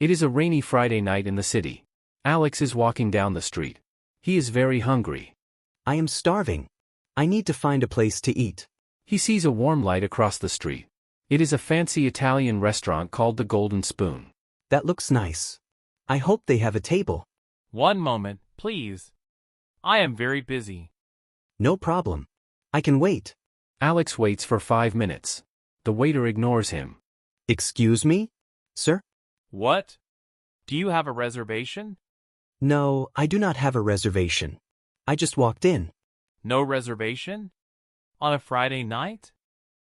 It is a rainy Friday night in the city. Alex is walking down the street. He is very hungry. I am starving. I need to find a place to eat. He sees a warm light across the street. It is a fancy Italian restaurant called the Golden Spoon. That looks nice. I hope they have a table. One moment, please. I am very busy. No problem. I can wait. Alex waits for 5 minutes. The waiter ignores him. Excuse me? Sir? What? Do you have a reservation? No, I do not have a reservation. I just walked in. No reservation? On a Friday night?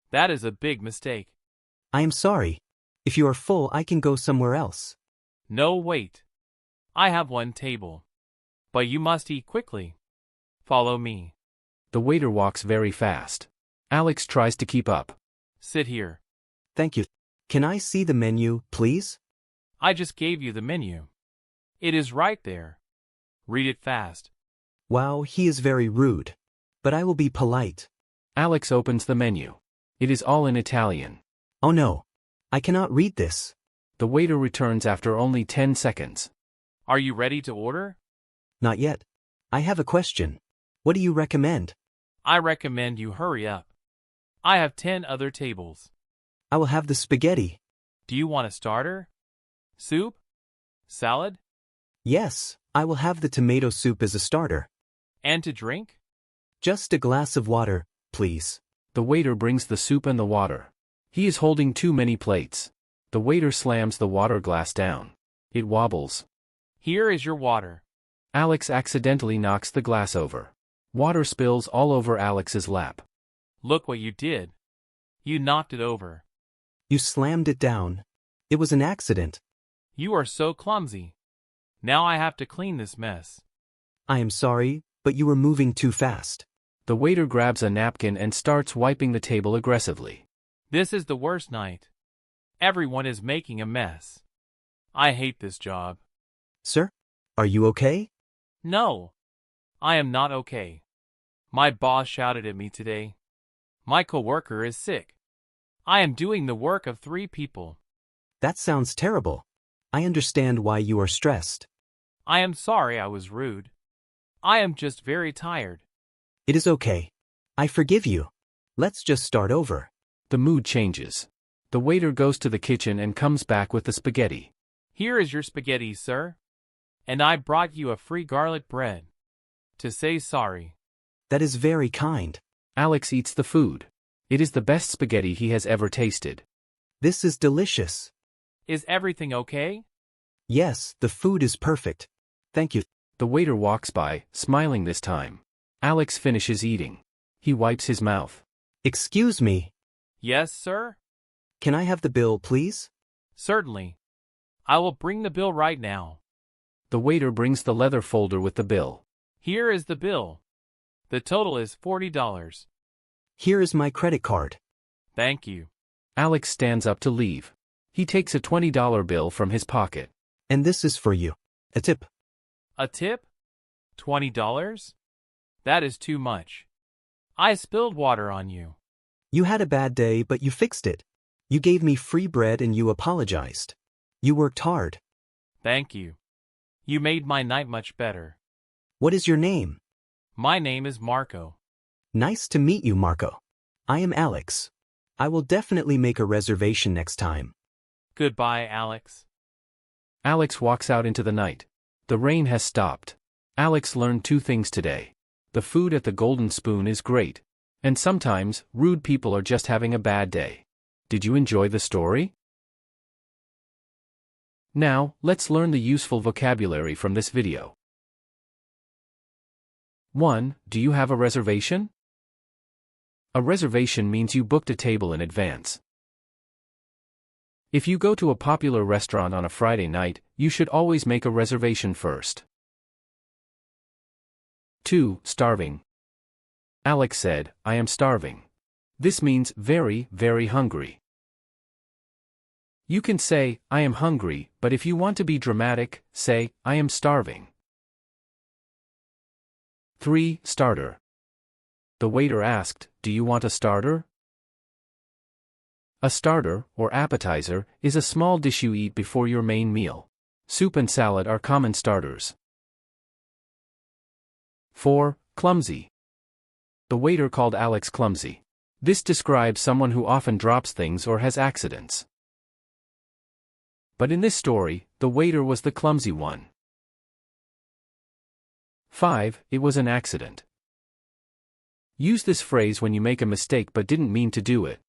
That is a big mistake. I am sorry. If you are full, I can go somewhere else. No, wait. I have one table. But you must eat quickly. Follow me. The waiter walks very fast. Alex tries to keep up. Sit here. Thank you. Can I see the menu, please? I just gave you the menu. It is right there. Read it fast. Wow, he is very rude. But I will be polite. Alex opens the menu. It is all in Italian. Oh no. I cannot read this. The waiter returns after only 10 seconds. Are you ready to order? Not yet. I have a question. What do you recommend? I recommend you hurry up. I have 10 other tables. I will have the spaghetti. Do you want a starter? Soup? Salad? Yes, I will have the tomato soup as a starter. And to drink? Just a glass of water, please. The waiter brings the soup and the water. He is holding too many plates. The waiter slams the water glass down. It wobbles. Here is your water. Alex accidentally knocks the glass over. Water spills all over Alex's lap. Look what you did. You knocked it over. You slammed it down. It was an accident. You are so clumsy. Now I have to clean this mess. I am sorry, but you were moving too fast. The waiter grabs a napkin and starts wiping the table aggressively. This is the worst night. Everyone is making a mess. I hate this job. Sir, are you okay? No. I am not okay. My boss shouted at me today. My coworker is sick. I am doing the work of 3 people. That sounds terrible. I understand why you are stressed. I am sorry I was rude. I am just very tired. It is okay. I forgive you. Let's just start over. The mood changes. The waiter goes to the kitchen and comes back with the spaghetti. Here is your spaghetti, sir. And I brought you a free garlic bread. To say sorry. That is very kind. Alex eats the food. It is the best spaghetti he has ever tasted. This is delicious. Is everything okay? Yes, the food is perfect. Thank you. The waiter walks by, smiling this time. Alex finishes eating. He wipes his mouth. Excuse me. Yes, sir? Can I have the bill, please? Certainly. I will bring the bill right now. The waiter brings the leather folder with the bill. Here is the bill. The total is $40. Here is my credit card. Thank you. Alex stands up to leave. He takes a $20 bill from his pocket. And this is for you. A tip. A tip? $20? That is too much. I spilled water on you. You had a bad day, but you fixed it. You gave me free bread and you apologized. You worked hard. Thank you. You made my night much better. What is your name? My name is Marco. Nice to meet you, Marco. I am Alex. I will definitely make a reservation next time. Goodbye, Alex. Alex walks out into the night. The rain has stopped. Alex learned 2 things today. The food at the Golden Spoon is great. And sometimes, rude people are just having a bad day. Did you enjoy the story? Now, let's learn the useful vocabulary from this video. 1. Do you have a reservation? A reservation means you booked a table in advance. If you go to a popular restaurant on a Friday night, you should always make a reservation first. 2. Starving. Alex said, I am starving. This means very, very hungry. You can say, I am hungry, but if you want to be dramatic, say, I am starving. 3. Starter. The waiter asked, do you want a starter? A starter, or appetizer, is a small dish you eat before your main meal. Soup and salad are common starters. 4. Clumsy. The waiter called Alex clumsy. This describes someone who often drops things or has accidents. But in this story, the waiter was the clumsy one. 5. It was an accident. Use this phrase when you make a mistake but didn't mean to do it.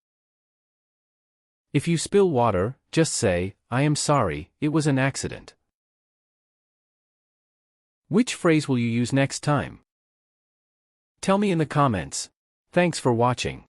If you spill water, just say, I am sorry, it was an accident. Which phrase will you use next time? Tell me in the comments. Thanks for watching.